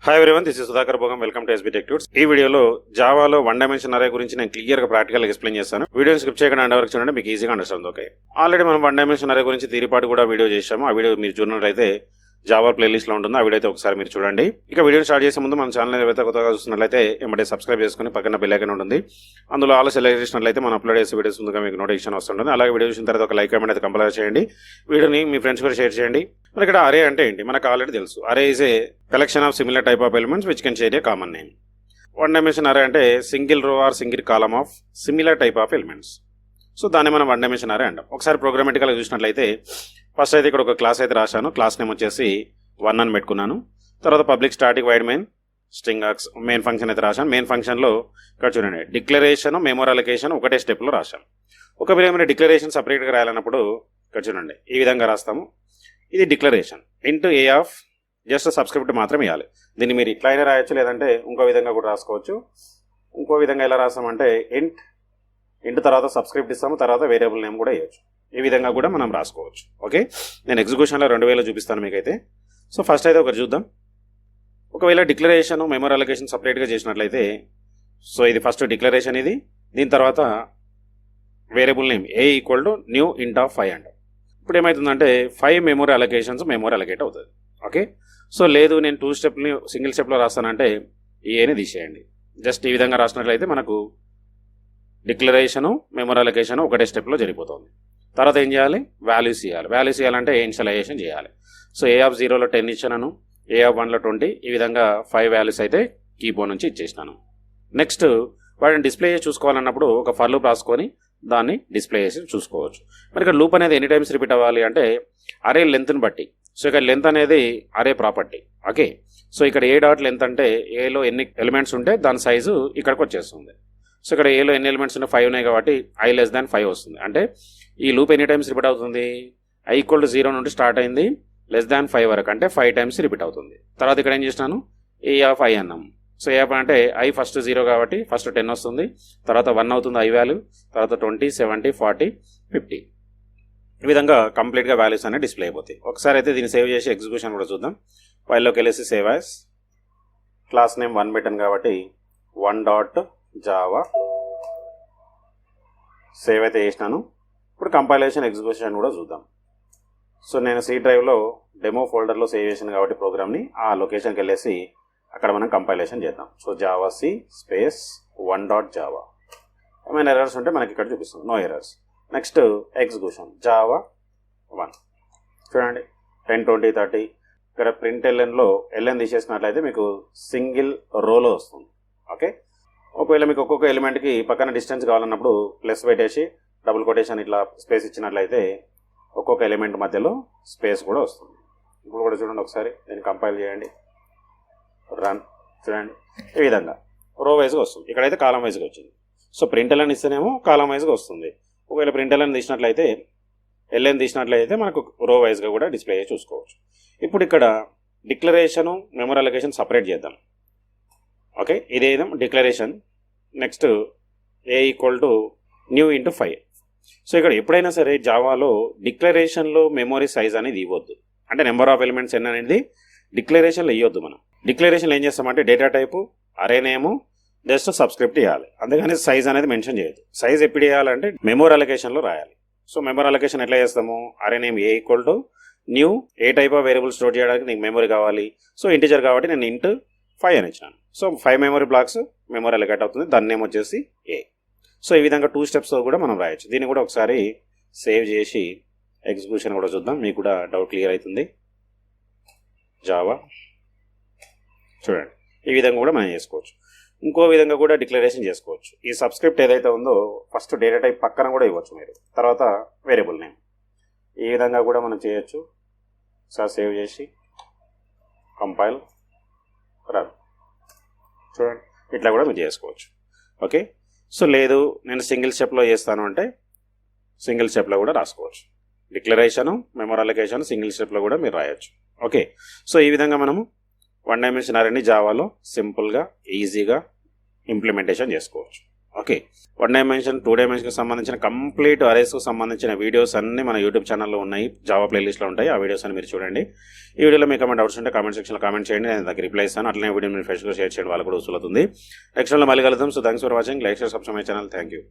Hi everyone, this is Sudhakar, బogam. Welcome to SB Tech Tuts. ఈ వీడియోలో జావాలో వన్ డైమెన్షన్ అరే గురించి నేను క్లియర్ గా ప్రాక్టికల్ ఎక్స్ప్లెయిన్ చేస్తాను. వీడియోని స్కిప్ చేయకుండా ఎండ్ వరకు చూడండి, మీకు ఈజీగా అండర్స్టాండ్ అవుతాయి. ఆల్రెడీ మనం వన్ డైమెన్షన్ అరే గురించి తీరిపాటు కూడా వీడియో చేశాము. ఆ వీడియో మీరు చూడనట్లయితే జావా ప్లేలిస్ట్ లో ఉంటుంది. ఆ వీడియో అయితే ఒకసారి మీరు చూడండి. ఇక వీడియో స్టార్ట్ చేసే ముందు మన ఛానల్ ఏదైతే కొత్తగా చూస్తున్నట్లయితే వెంబడే సబ్స్క్రైబ్ చేసుకుని పక్కన బెల్ ఐకాన్ ఉంటుంది. అందులో ఆల్ సెలెక్ట్ చేసినట్లయితే మనం అప్లోడ్ చేసే వీడియోస్ ముందుగా మీకు నోటిఫికేషన్ వస్తుంటుంది. అలాగే వీడియో చూసిన తర్వాత ఒక లైక్ కామెంట్ అయితే కంపల్సరీ చేయండి. వీడియోని మీ ఫ్రెండ్స్ కూడా షేర్ చేయండి. మరి ఇక్కడ అరే అంటే ఏంటి మనకు ఆల్రెడీ తెలుసు. అరే is a collection of similar type of elements which can share a common name. One dimension అరే అంటే సింగిల్ రో are single column of similar type of elements. So దాన్ని మనం వన్ డైమెన్షన్ అరే అంటాం. ఒకసారి ప్రోగ్రామేటికల్గా చూసినట్లయితే ఫస్ట్ అయితే ఇక్కడ ఒక క్లాస్ అయితే రాశాను. క్లాస్ నేమ్ వచ్చేసి 1 అని పెట్టుకున్నాను. తర్వాత public static wide main string main function అయితే రాశాను. మెయిన్ ఫంక్షన్లో ఇక్కడ చూడండి డిక్లరేషన్ మెమరీ అలొకేషన్ ఒకటే స్టెప్లో రాశాను. ఒకవేళ ఏమైనా డిక్లరేషన్ సపరేట్గా రాయాలన్నప్పుడు ఇక్కడ చూడండి ఈ విధంగా రాస్తాము. ఇది declaration into A of just subscript మాత్రం ఇవ్వాలి. దీన్ని మీరు ఇట్లా అయినా రాయొచ్చు, లేదంటే ఇంకో విధంగా కూడా రాసుకోవచ్చు. ఇంకో విధంగా ఎలా రాస్తామంటే ఇంట్ తర్వాత సబ్స్క్రిప్ట్ ఇస్తాము, తర్వాత వేరియబుల్ నేమ్ కూడా ఇవ్వచ్చు. ఈ విధంగా కూడా మనం రాసుకోవచ్చు. ఓకే, నేను ఎగ్జిక్యూషన్లో 2000 చూపిస్తాను మీకైతే. సో ఫస్ట్ అయితే ఒకటి చూద్దాం. ఒకవేళ డిక్లరేషన్ మెమరీ అలొకేషన్ సపరేట్గా చేసినట్లయితే, సో ఇది ఫస్ట్ డిక్లరేషన్ ఇది, దీని తర్వాత variable name A equal to new ఇంట్ ఆఫ్ 5 అంట. ఇప్పుడు ఏమవుతుందంటే 5 మెమరీ అలొకేషన్స్ మెమరీ అలొకేట్ అవుతుంది. ఓకే, సో లేదు నేను 2 స్టెప్ని సింగిల్ స్టెప్లో రాస్తానంటే ఏని తీసేయండి. జస్ట్ ఈ విధంగా రాసినట్లయితే మనకు డిక్లరేషను మెమరీ అలొకేషన్ ఒకటే స్టెప్లో జరిగిపోతుంది. తర్వాత ఏం చేయాలి, వాల్యూస్ ఇవ్వాలి. వాల్యూస్ ఇవ్వాలంటే ఇనిషియలైజేషన్ చేయాలి. సో ఏ ఆఫ్ 0లో 10 ఇచ్చాను, ఏ ఆఫ్ 1లో 20, ఈ విధంగా 5 వాల్యూస్ అయితే కీబోర్డ్ నుంచి ఇచ్చేసినాను. నెక్స్ట్ వాటిని డిస్ప్లే చేసి చూసుకోవాలన్నప్పుడు ఒక ఫర్ లూప్ రాసుకొని దాన్ని డిస్ప్లే చేసి చూసుకోవచ్చు. మరి ఇక్కడ లూప్ అనేది ఎనీ టైమ్స్ రిపీట్ అవ్వాలి అంటే అరే లెంత్ని బట్టి. సో ఇక్కడ లెంత్ అనేది అరే ప్రాపర్టీ. ఓకే, సో ఇక్కడ ఏ డాట్ లెంత్ అంటే ఏలో ఎన్ని ఎలిమెంట్స్ ఉంటే దాని సైజు ఇక్కడికి వచ్చేస్తుంది. సో ఇక్కడ ఏలో ఎన్ని ఎలిమెంట్స్ ఉన్నాయి, 5 ఉన్నాయి కాబట్టి i లెస్ దాన్ 5 వస్తుంది. అంటే ఈ లూప్ ఎనీ టైమ్స్ రిపీట్ అవుతుంది. i ఈక్వల్ టు 0 నుండి స్టార్ట్ అయింది, లెస్ దాన్ 5 వరకు అంటే 5 టైమ్స్ రిపీట్ అవుతుంది. తర్వాత ఇక్కడ ఏం చేసినాను, ఏ ఆఫ్ i అన్నాం. సో ఏ ఆఫ్ అంటే i ఫస్ట్ 0 కాబట్టి ఫస్ట్ 10 వస్తుంది, తర్వాత 1 అవుతుంది i వాల్యూ, తర్వాత 20, 70, 40, 50. ఈ విధంగా కంప్లీట్గా వాల్యూస్ అనేవి డిస్ప్లే అయిపోతాయి. ఒకసారి అయితే దీన్ని సేవ్ చేసి ఎగ్జిక్యూషన్ కూడా చూద్దాం. ఫైల్లోకి వెళ్ళేసి సేవ్ యాజ్, క్లాస్ నేమ్ 1 పెట్టాను కాబట్టి 1.java సేవ్ అయితే చేసినాను. ఇప్పుడు కంపైలేషన్ ఎగ్జిక్యూషన్ కూడా చూద్దాం. సో నేను C డ్రైవ్లో డెమో ఫోల్డర్లో సేవ్ చేసాను కాబట్టి ప్రోగ్రామ్ని ఆ లొకేషన్కి వెళ్ళేసి అక్కడ మనం కంపైలేషన్ చేద్దాం. So Java C space 1.java. ఏమైనా ఎర్రర్స్ ఉంటే మనకి ఇక్కడ చూపిస్తుంది, no errors. Next execution Java 1 చూడండి 10, 20, 30. ఇక్కడ ప్రింట్ ఎల్ఎన్లో ఎల్ఎన్ తీసేసినట్లయితే మీకు సింగిల్ రోలో వస్తుంది. ఓకే, ఒకవేళ మీకు ఒక్కొక్క ఎలిమెంట్కి పక్కన డిస్టెన్స్ కావాలన్నప్పుడు ప్లస్ పెట్టేసి డబుల్ కొటేషన్ ఇట్లా స్పేస్ ఇచ్చినట్లయితే ఒక్కొక్క ఎలిమెంట్ మధ్యలో స్పేస్ కూడా వస్తుంది. ఇప్పుడు కూడా చూడండి ఒకసారి, దీన్ని కంపైల్ చేయండి, రన్. చూడండి ఈ విధంగా రో వైజ్గా వస్తుంది. ఇక్కడైతే కాలం వైజ్గా వచ్చింది. సో ప్రింట్ ఎల్ఎన్ ఇస్తేనేమో కాలం వైజ్గా వస్తుంది. ఒకవేళ ప్రింట్ ఎల్ఎన్ తీసినట్లయితే ఎల్ఎన్ తీసినట్లయితే మనకు రో వైజ్గా కూడా డిస్ప్లే చేసి చూసుకోవచ్చు. ఇప్పుడు ఇక్కడ డిక్లరేషను మెమరీ అలొకేషన్ సపరేట్ చేద్దాం. ఓకే, ఇదేదో declaration. Next A equal to nu into 5. So ఇక్కడ ఎప్పుడైనా సరే జావాలో డిక్లరేషన్లో మెమరీ సైజ్ అనేది ఇవ్వద్దు. అంటే నెంబర్ ఆఫ్ ఎలిమెంట్స్ ఎన్ అనేది డిక్లరేషన్లో ఇవ్వద్దు. మనం డిక్లరేషన్లో ఏం చేస్తామంటే డేటా టైపు అరే నేము జస్ట్ సబ్స్క్రిప్ట్ ఇవ్వాలి, అందుకని సైజ్ అనేది మెన్షన్ చేయొద్దు. సైజ్ ఎప్పుడు ఇవ్వాలంటే మెమరీ అలొకేషన్లో రాయాలి. సో మెమరీ అలొకేషన్ ఎట్లా చేస్తాము, అరే name A equal to new A type of variable store చేయడానికి నీకు మెమరీ కావాలి. సో ఇంటిజర్ కాబట్టి నేను ఇంట్ 5 అని ఇచ్చాను. So 5 memory blocks memory allocate అవుతుంది, దాని నేమ్ వచ్చేసి ఏ. సో ఈ విధంగా 2 స్టెప్స్ కూడా మనం రాయొచ్చు. దీన్ని కూడా ఒకసారి సేవ్ చేసి ఎగ్జిక్యూషన్ కూడా చూద్దాం, మీకు కూడా డౌట్ క్లియర్ అవుతుంది. జావా చూడండి ఈ విధంగా కూడా మనం చేసుకోవచ్చు. ఇంకో విధంగా కూడా డిక్లరేషన్ చేసుకోవచ్చు. ఈ సబ్స్క్రిప్ట్ ఏదైతే ఉందో ఫస్ట్ డేటా టైప్ పక్కన కూడా ఇవ్వచ్చు మీరు, తర్వాత వేరియబుల్ నేమ్. ఈ విధంగా కూడా మనం చేయొచ్చు. ఒకసారి సేవ్ చేసి కంపైల్ రన్. చూడండి ఇట్లా కూడా మీరు చేసుకోవచ్చు. ఓకే, సో లేదు నేను సింగిల్ స్టెప్లో చేస్తాను అంటే సింగిల్ స్టెప్లో కూడా రాసుకోవచ్చు. డిక్లరేషను మెమరీ అలొకేషన్ సింగిల్ స్టెప్లో కూడా మీరు రాయొచ్చు. ఓకే, సో ఈ విధంగా మనము వన్ డైమెన్షన్ అరేని జావాలో సింపుల్గా ఈజీగా ఇంప్లిమెంటేషన్ చేసుకోవచ్చు. ఓకే, 1 డైమెన్షన్ 2 డైమెన్షన్కి సంబంధించిన కంప్లీట్ అరేస్కు సంబంధించిన వీడియోస్ అన్ని మన యూట్యూబ్ ఛానల్లో ఉన్నాయి, జావా ప్లేలిస్ట్లో ఉంటాయి. ఆ వీడియోస్ అని మీరు చూడండి. ఈ వీడియోలో మీకు ఏమైనా డౌట్స్ ఉంటే కామెంట్ సెక్షన్లో కామెంట్ చేయండి, నేను దానికి రిప్లై ఇస్తాను. అట్లనే వీడియో మీరు ఫ్రెష్గా షేర్ చేయండి, వాళ్ళు కూడా యూస్ఫుల్ అవుతుంది. నెక్స్ట్ మళ్ళీ కలుద్దాం. So thanks for watching. Like share subscribe my channel. Thank you.